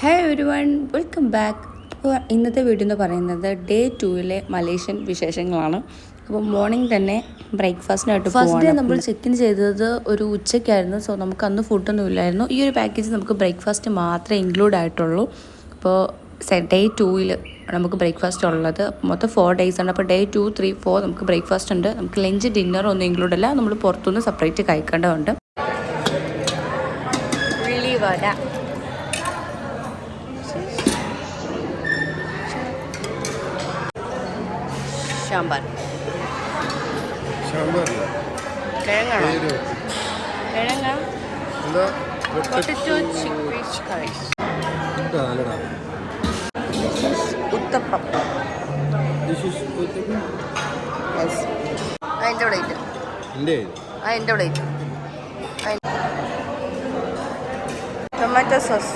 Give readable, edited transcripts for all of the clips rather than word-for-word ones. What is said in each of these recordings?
Hi every one, welcome back. അപ്പോൾ ഇന്നത്തെ video എന്ന് പറയുന്നത് ഡേ 2 മലേഷ്യൻ വിശേഷങ്ങളാണ്. അപ്പോൾ മോർണിംഗ് തന്നെ ബ്രേക്ക്ഫാസ്റ്റിനായിട്ട് ഫസ്റ്റ് ഡേ നമ്മൾ ചെക്ക് ഇൻ ചെയ്തത് ഒരു ഉച്ചയ്ക്കായിരുന്നു. സോ നമുക്ക് അന്ന് ഫുഡൊന്നും ഇല്ലായിരുന്നു. ഈ ഒരു പാക്കേജ് നമുക്ക് ബ്രേക്ക്ഫാസ്റ്റ് മാത്രമേ ഇൻക്ലൂഡ് ആയിട്ടുള്ളൂ. അപ്പോൾ ഡേ 2 നമുക്ക് ബ്രേക്ക്ഫാസ്റ്റ് ഉള്ളത് മൊത്തം 4 days ആണ്. അപ്പോൾ ഡേ 2, 3, 4 നമുക്ക് ബ്രേക്ക്ഫാസ്റ്റ് ഉണ്ട്. നമുക്ക് ലഞ്ച് ഡിന്നർ ഒന്നും ഇൻക്ലൂഡ് അല്ല, നമ്മൾ പുറത്തുനിന്ന് സെപ്പറേറ്റ് കഴിക്കേണ്ടതുണ്ട്. സാമ്പാർ കിഴങ്ങ പൊട്ടറ്റോ ചിക്പീസ് കറി ഉത്തപ്പം അതിൻ്റെ പ്ലേറ്റ് അതിൻ്റെ പ്ലേറ്റ് ടൊമാറ്റോ സോസ്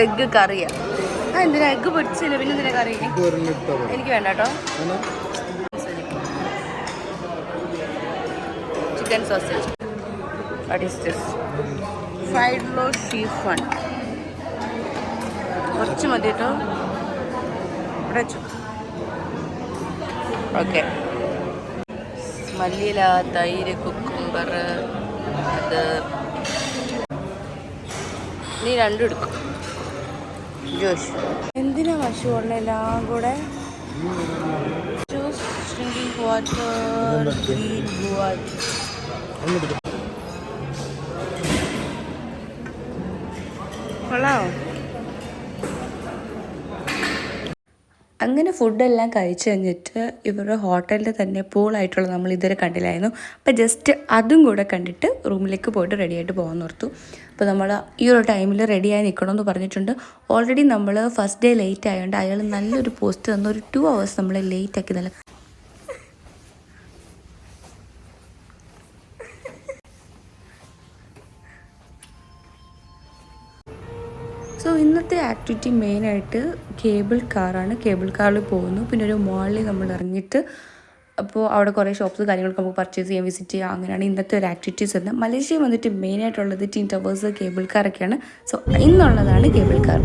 എഗ്ഗ് കറിയാണ്. എന്തിനാ എഗ്ഗ് പൊരിച്ചില്ല, പിന്നെ എന്തിനാ കറി? എനിക്ക് വേണ്ട കേട്ടോ. Chicken sausage. What is this? Fried ലോ ഷീഫൺ. കുറച്ച് മതി കേട്ടോ. ഇവിടെ വെച്ചു. ഓക്കെ. മല്ലിയില, തൈര്, കുക്കുംബർ. അത് നീ രണ്ടും എടുക്കും. ജോഷ് എന്തിനാ വശമുള്ള എല്ലാം കൂടെ? ജ്യൂസ്, ഡ്രിങ്കിങ് വാട്ടർ, ഗ്രീൻ കൊള്ളാമോ? അങ്ങനെ ഫുഡെല്ലാം കഴിച്ച് കഴിഞ്ഞിട്ട് ഇവരുടെ ഹോട്ടലിൽ തന്നെ പൂളായിട്ടുള്ള നമ്മൾ ഇതുവരെ കണ്ടില്ലായിരുന്നു. അപ്പോൾ ജസ്റ്റ് അതും കൂടെ കണ്ടിട്ട് റൂമിലേക്ക് പോയിട്ട് റെഡിയായിട്ട് പോകാൻ ഓർത്തു. അപ്പോൾ നമ്മൾ ഈ ഒരു ടൈമിൽ റെഡിയായി നിൽക്കണമെന്ന് പറഞ്ഞിട്ടുണ്ട്. ഓൾറെഡി നമ്മൾ ഫസ്റ്റ് ഡേ ലേറ്റ് ആയതുകൊണ്ട് അയാൾ നല്ലൊരു പോസ്റ്റ് തന്നു. ഒരു 2 hours നമ്മൾ ലേറ്റ് ആക്കി. നല്ല സോ ഇന്നത്തെ ആക്ടിവിറ്റി മെയിനായിട്ട് കേബിൾ കാറാണ്. കേബിൾ കാറിൽ പോകുന്നു. പിന്നെ ഒരു മാളിൽ നമ്മൾ ഇറങ്ങിയിട്ട് അപ്പോൾ അവിടെ കുറേ ഷോപ്സ് കാര്യങ്ങളൊക്കെ നമുക്ക് പർച്ചേസ് ചെയ്യാൻ, വിസിറ്റ് ചെയ്യാം. അങ്ങനെയാണ് ഇന്നത്തെ ഒരു ആക്ടിവിറ്റീസ് വരുന്നത്. മലേഷ്യ വന്നിട്ട് മെയിനായിട്ടുള്ളത് ട്വിൻ ടവേഴ്സ്, കേബിൾ കാറൊക്കെയാണ്. സോ ഇന്നുള്ളതാണ് കേബിൾ കാർ.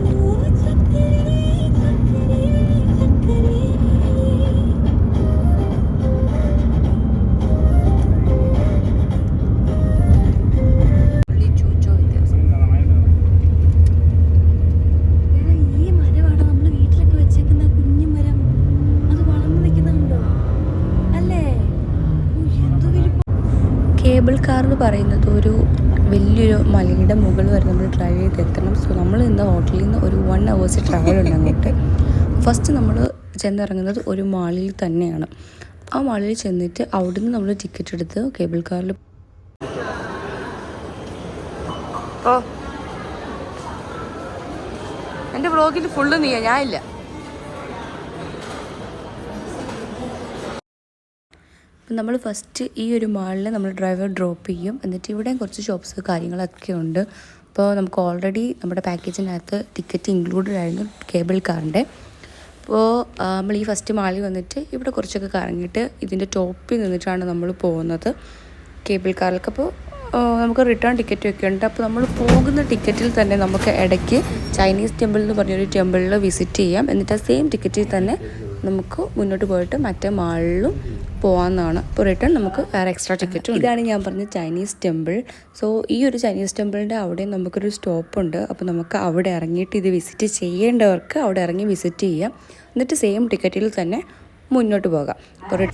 കേബിൾ കാർ എന്ന് പറയുന്നത് ഒരു വലിയൊരു മലയുടെ മുകളിൽ വരെ നമ്മൾ ഡ്രൈവ് ചെയ്തെത്തണം. സോ നമ്മൾ ഇന്ന് ഹോട്ടലിൽ നിന്ന് ഒരു 1 hours ട്രാവൽ ഉണ്ട് അങ്ങോട്ട്. ഫസ്റ്റ് നമ്മൾ ചെന്നിറങ്ങുന്നത് ഒരു മാളിൽ തന്നെയാണ്. ആ മാളിൽ ചെന്നിട്ട് അവിടുന്ന് നമ്മൾ ടിക്കറ്റ് എടുത്ത് കേബിൾ കാറിൽ എൻ്റെ വ്ളോഗിൽ ഫുള്ള് നീയാ, ഞാനില്ല. അപ്പം നമ്മൾ ഫസ്റ്റ് ഈ ഒരു മാളിൽ നമ്മൾ ഡ്രൈവർ ഡ്രോപ്പ് ചെയ്യും. എന്നിട്ട് ഇവിടെയും കുറച്ച് ഷോപ്സ് കാര്യങ്ങളൊക്കെ ഉണ്ട്. അപ്പോൾ നമുക്ക് ഓൾറെഡി നമ്മുടെ പാക്കേജിനകത്ത് ടിക്കറ്റ് ഇൻക്ലൂഡഡ് ആയിരുന്നു കേബിൾ കാറിൻ്റെ. അപ്പോൾ നമ്മൾ ഈ ഫസ്റ്റ് മാളിൽ വന്നിട്ട് ഇവിടെ കുറച്ചൊക്കെ കറങ്ങിയിട്ട് ഇതിൻ്റെ ടോപ്പിൽ നിന്നിട്ടാണ് നമ്മൾ പോകുന്നത് കേബിൾ കാറിലൊക്കെ. അപ്പോൾ നമുക്ക് റിട്ടേൺ ടിക്കറ്റ് ഒക്കെ ഉണ്ട്. അപ്പോൾ നമ്മൾ പോകുന്ന ടിക്കറ്റിൽ തന്നെ നമുക്ക് ഇടയ്ക്ക് ചൈനീസ് ടെമ്പിൾ എന്ന് പറഞ്ഞൊരു ടെമ്പിളിൽ വിസിറ്റ് ചെയ്യാം. എന്നിട്ട് ആ സെയിം ടിക്കറ്റിൽ തന്നെ നമുക്ക് മുന്നോട്ട് പോയിട്ട് മറ്റേ മാളിലും പോകാമെന്നാണ്. അപ്പോൾ റിട്ടേൺ നമുക്ക് വേറെ എക്സ്ട്രാ ടിക്കറ്റും. ഇതാണ് ഞാൻ പറഞ്ഞ ചൈനീസ് ടെമ്പിൾ. സോ ഈ ഒരു ചൈനീസ് ടെമ്പിളിൻ്റെ അവിടെ നമുക്കൊരു സ്റ്റോപ്പുണ്ട്. അപ്പോൾ നമുക്ക് അവിടെ ഇറങ്ങിയിട്ട് ഇത് വിസിറ്റ് ചെയ്യേണ്ടവർക്ക് അവിടെ ഇറങ്ങി വിസിറ്റ് ചെയ്യാം. എന്നിട്ട് സെയിം ടിക്കറ്റിൽ തന്നെ മുന്നോട്ട് പോകാം. അപ്പോൾ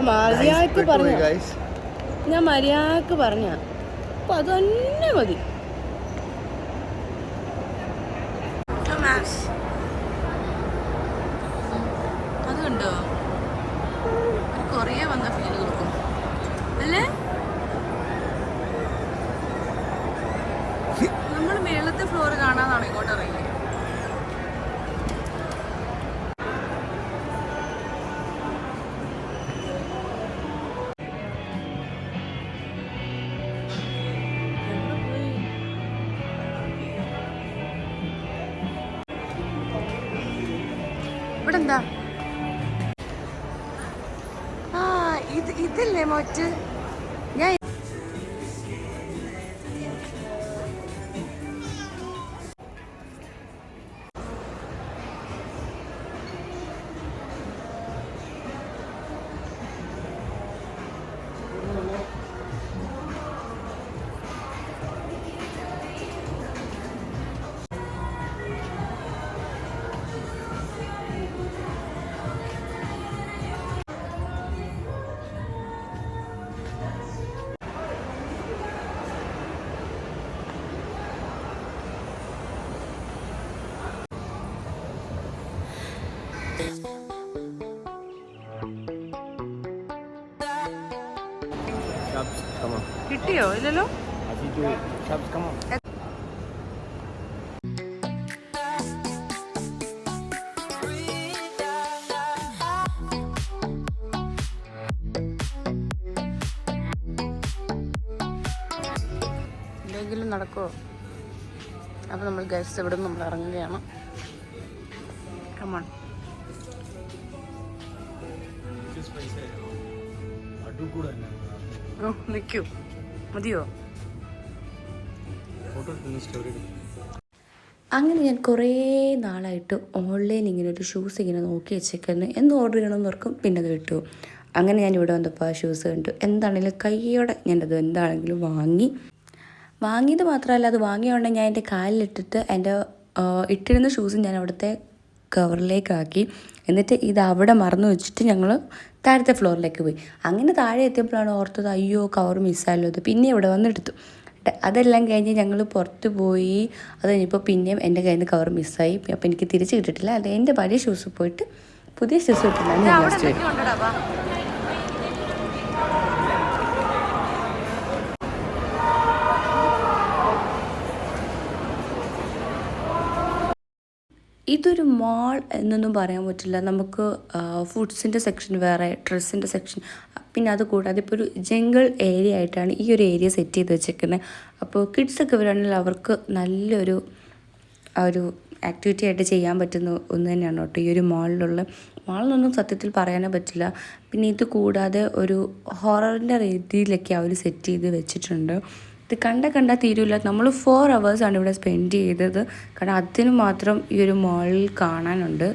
മതിയായിട്ട് പറഞ്ഞു. ഞാൻ മര്യാദക്ക് പറഞ്ഞ അപ്പോൾ അത് തന്നെ മതി. അത് കണ്ടോ, കുറേ വന്ന ഫീൽ കൊടുക്കും അല്ലേ? നമ്മൾ മേളത്തെ ഫ്ലോർ കാണാനാണ് ഇങ്ങോട്ട് ഇറങ്ങി. ഇവിടെ എന്താ ഇതല്ലേ മറ്റ് ഞാൻ കിട്ടിയോ? ഇല്ലല്ലോ. എന്തെങ്കിലും നടക്കുമോ? അപ്പോൾ നമ്മൾ ഗൈസ് ഇവിടെ നിന്ന് നമ്മൾ ഇറങ്ങുകയാണ്. കമോൺ. നിൽക്കൂ, മതിയോ? അങ്ങനെ ഞാൻ കുറേ നാളായിട്ട് ഓൺലൈൻ ഇങ്ങനെ ഒരു ഷൂസ് ഇങ്ങനെ നോക്കി വെച്ചേക്കുന്നു, എന്ന് ഓർഡർ ചെയ്യണമെന്ന് ഓർക്കും, പിന്നെ അത് വിട്ടു. അങ്ങനെ ഞാൻ ഇവിടെ വന്നപ്പോൾ ആ ഷൂസ് കണ്ടു. എന്താണെങ്കിലും കയ്യോടെ ഞാനത് എന്താണെങ്കിലും വാങ്ങിയത് മാത്രമല്ല, അത് വാങ്ങിയോണ്ടെങ്കിൽ ഞാൻ എൻ്റെ കാലിലിട്ടിട്ട് എൻ്റെ ഇട്ടിരുന്ന ഷൂസ് ഞാൻ അവിടുത്തെ കവറിലേക്കാക്കി. എന്നിട്ട് ഇത് അവിടെ മറന്നു വെച്ചിട്ട് ഞങ്ങൾ താഴത്തെ ഫ്ലോറിലേക്ക് പോയി. അങ്ങനെ താഴെ എത്തിയപ്പോഴാണ് ഓർത്തത്, അയ്യോ കവർ മിസ്സായല്ലോ. അത് പിന്നെ ഇവിടെ വന്നെടുത്തു. അതെല്ലാം കഴിഞ്ഞ് ഞങ്ങൾ പുറത്ത് പോയി. അത് കഴിഞ്ഞപ്പോൾ പിന്നെയും എൻ്റെ കയ്യിൽ നിന്ന് കവർ മിസ്സായി. അപ്പോൾ എനിക്ക് തിരിച്ച് കിട്ടിയിട്ടില്ല. അത് എൻ്റെ പഴയ ഷൂസ് പോയിട്ട് പുതിയ ഷൂസ് കിട്ടില്ലാന്ന് ഞാൻ ലാസ്റ്റ് വരും. ഇതൊരു മാൾ എന്നൊന്നും പറയാൻ പറ്റില്ല. നമുക്ക് ഫുഡ്സിൻ്റെ സെക്ഷൻ വേറെ, ഡ്രസ്സിൻ്റെ സെക്ഷൻ, പിന്നെ അതുകൂടാതെ ഇപ്പോൾ ഒരു ജംഗിൾ ഏരിയ ആയിട്ടാണ് ഈ ഒരു ഏരിയ സെറ്റ് ചെയ്ത് വെച്ചേക്കുന്നത്. അപ്പോൾ കിഡ്സൊക്കെ വരികയാണെങ്കിൽ അവർക്ക് നല്ലൊരു ഒരു ആക്ടിവിറ്റി ആയിട്ട് ചെയ്യാൻ പറ്റുന്ന ഒന്ന് തന്നെയാണ് കേട്ടോ ഈ ഒരു മാളിലൊന്നും സത്യത്തിൽ പറയാനേ പറ്റില്ല. പിന്നെ ഇത് കൂടാതെ ഒരു ഹൊററിൻ്റെ രീതിയിലൊക്കെ അവർ സെറ്റ് ചെയ്ത് വെച്ചിട്ടുണ്ട്. ഇത് കണ്ടാൽ തീരില്ല. നമ്മൾ 4 hours ഇവിടെ സ്പെൻഡ് ചെയ്തത്. കാരണം അതിന് മാത്രം ഈ ഒരു മാളിൽ കാണാനുണ്ട്.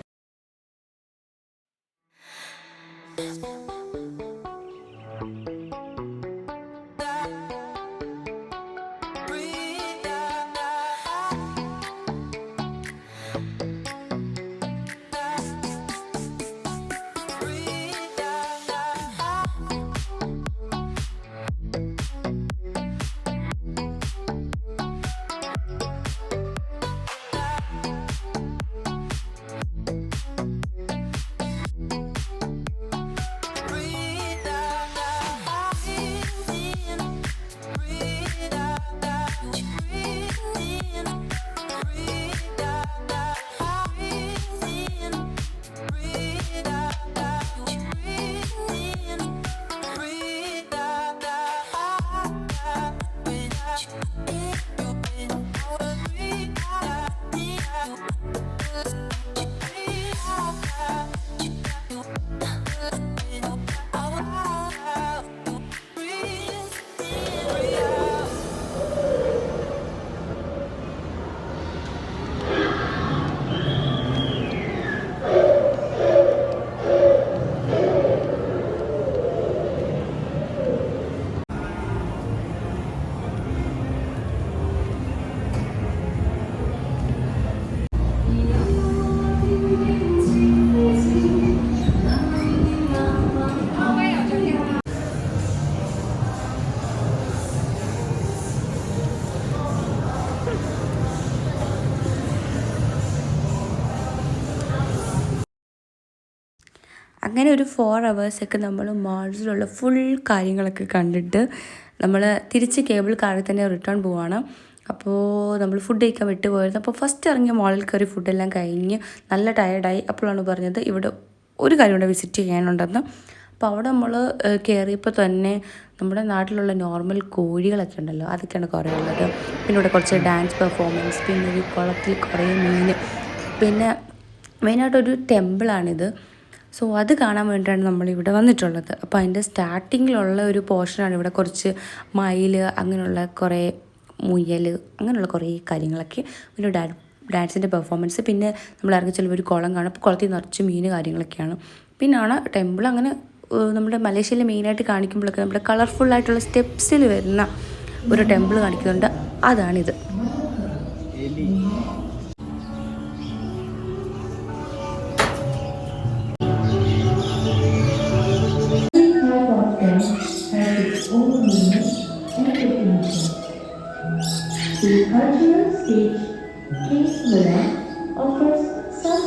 അങ്ങനെ ഒരു 4 hours നമ്മൾ മാൾസിലുള്ള ഫുൾ കാര്യങ്ങളൊക്കെ കണ്ടിട്ട് നമ്മൾ തിരിച്ച് കേബിൾ കാറിൽ തന്നെ റിട്ടേൺ പോവാണ്. അപ്പോൾ നമ്മൾ ഫുഡ് കഴിക്കാൻ വിട്ടുപോയത്. അപ്പോൾ ഫസ്റ്റ് ഇറങ്ങിയ മാളിൽ കയറി ഫുഡെല്ലാം കഴിഞ്ഞ് നല്ല ടയർഡായി. അപ്പോഴാണ് പറഞ്ഞത് ഇവിടെ ഒരു കാര്യം കൂടെ വിസിറ്റ് ചെയ്യാനുണ്ടെന്ന്. അപ്പോൾ അവിടെ നമ്മൾ കയറിയപ്പോൾ തന്നെ നമ്മുടെ നാട്ടിലുള്ള നോർമൽ കോഴികളൊക്കെ ഉണ്ടല്ലോ, അതൊക്കെയാണ് കുറേ ഉള്ളത്. പിന്നെ ഇവിടെ കുറച്ച് ഡാൻസ് പെർഫോമൻസ്, പിന്നെ ഒരു കുളത്തിൽ കുറേ മീൻ, പിന്നെ മെയിനായിട്ടൊരു ടെമ്പിളാണിത്. സോ അത് കാണാൻ വേണ്ടിയിട്ടാണ് നമ്മളിവിടെ വന്നിട്ടുള്ളത്. അപ്പോൾ അതിൻ്റെ സ്റ്റാർട്ടിങ്ങിലുള്ള ഒരു പോർഷനാണ് ഇവിടെ. കുറച്ച് മയിൽ, അങ്ങനെയുള്ള കുറേ മുയൽ, അങ്ങനെയുള്ള കുറേ കാര്യങ്ങളൊക്കെ, പിന്നെ ഡാൻസിൻ്റെ പെർഫോമൻസ്, പിന്നെ നമ്മൾ ഇറങ്ങി ചെല്ലുമ്പോൾ ഒരു കുളം കാണും. അപ്പോൾ കുളത്തിൽ നിറച്ച് മീൻ കാര്യങ്ങളൊക്കെയാണ്. പിന്നാണ് ടെമ്പിൾ. അങ്ങനെ നമ്മുടെ മലേഷ്യയിൽ മെയിനായിട്ട് കാണിക്കുമ്പോഴൊക്കെ നമ്മുടെ കളർഫുള്ളായിട്ടുള്ള സ്റ്റെപ്സിൽ വരുന്ന ഒരു ടെമ്പിൾ കാണിക്കുന്നുണ്ട്. അതാണിത്. The cultural stage Keesmula offers some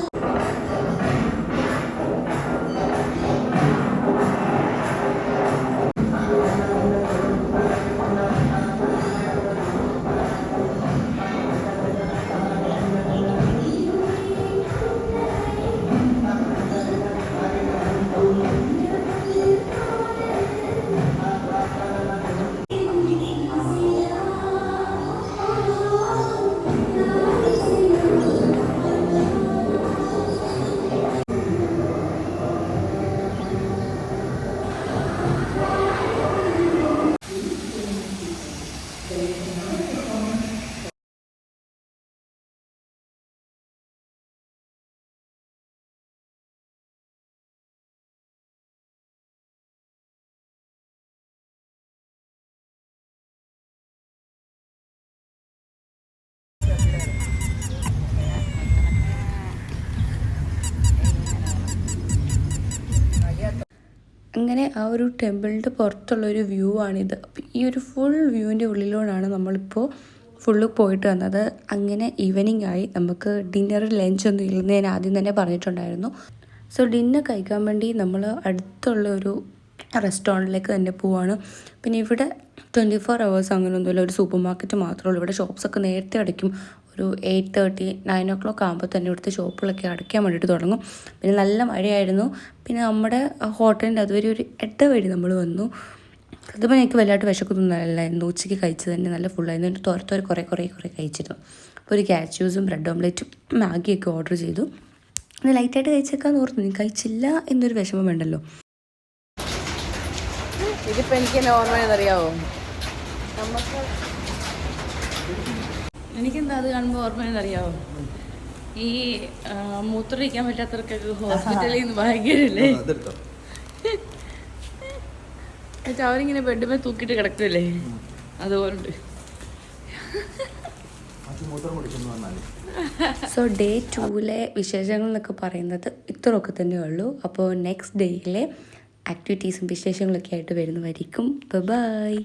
അങ്ങനെ ആ ഒരു ടെമ്പിളിൻ്റെ പുറത്തുള്ളൊരു വ്യൂ ആണിത്. അപ്പോൾ ഈ ഒരു ഫുൾ വ്യൂവിൻ്റെ ഉള്ളിലൂടെയാണ് നമ്മളിപ്പോൾ ഫുള്ള് പോയിട്ട് വന്നത്. അങ്ങനെ ഈവനിങ് ആയി. നമുക്ക് ഡിന്നർ ലഞ്ചൊന്നും ഇല്ലെന്ന് ഞാൻ ആദ്യം തന്നെ പറഞ്ഞിട്ടുണ്ടായിരുന്നു. സോ ഡിന്നർ കഴിക്കാൻ വേണ്ടി നമ്മൾ അടുത്തുള്ള ഒരു റെസ്റ്റോറൻറ്റിലേക്ക് തന്നെ പോവാണ്. പിന്നെ ഇവിടെ 24 hours അങ്ങനെയൊന്നുമില്ല, ഒരു സൂപ്പർ മാർക്കറ്റ് മാത്രമേ ഉള്ളൂ. ഇവിടെ ഷോപ്സൊക്കെ നേരത്തെ അടയ്ക്കും. ഒരു 8:30, 9 o'clock ആകുമ്പോൾ തന്നെ ഇവിടുത്തെ ഷോപ്പുകളൊക്കെ അടയ്ക്കാൻ വേണ്ടിയിട്ട് തുടങ്ങും. പിന്നെ നല്ല മഴയായിരുന്നു. പിന്നെ നമ്മുടെ ഹോട്ടലിൻ്റെ അതുവരെ ഒരു ഇടവഴി നമ്മൾ വന്നു. അതിപ്പോൾ എനിക്ക് വലുതായിട്ട് വിശക്കൊന്നുമല്ലായിരുന്നു. ഉച്ചയ്ക്ക് കഴിച്ചത് തന്നെ നല്ല ഫുള്ളായിരുന്നു. എൻ്റെ തോരത്തോരെ കുറേ കഴിച്ചിരുന്നു. അപ്പോൾ ഒരു ക്യാച്ച് ജ്യൂസും ബ്രെഡ് ഓംലെറ്റും മാഗിയൊക്കെ ഓർഡർ ചെയ്തു. അത് ലൈറ്റായിട്ട് കഴിച്ചേക്കാന്ന് ഓർത്തു. നീ കഴിച്ചില്ല എന്നൊരു വിഷമം വേണ്ടല്ലോ. ഇതിപ്പോൾ എനിക്ക് തന്നെ ഓർമ്മയെന്നറിയാവോ? നമുക്ക് എനിക്കെന്താ അത് കാണുമ്പോൾ ഓർമ്മയെന്നറിയാവോ? ഈ മൂത്രമൊഴിക്കാൻ പറ്റാത്തവർക്കൊക്കെ ഹോസ്പിറ്റലിൽ നിന്ന് ഭയങ്കരല്ലേ, എന്നിട്ട് അവരിങ്ങനെ ബെഡുമേ തൂക്കിയിട്ട് കിടക്കുമല്ലേ, അതുകൊണ്ട്. സോ ഡേ 2 വിശേഷങ്ങൾ എന്നൊക്കെ പറയുന്നത് ഇത്രയൊക്കെ തന്നെ ഉള്ളൂ. അപ്പോൾ നെക്സ്റ്റ് ഡേയിലെ ആക്ടിവിറ്റീസും വിശേഷങ്ങളൊക്കെ ആയിട്ട് വരുന്നതായിരിക്കും. ബൈ.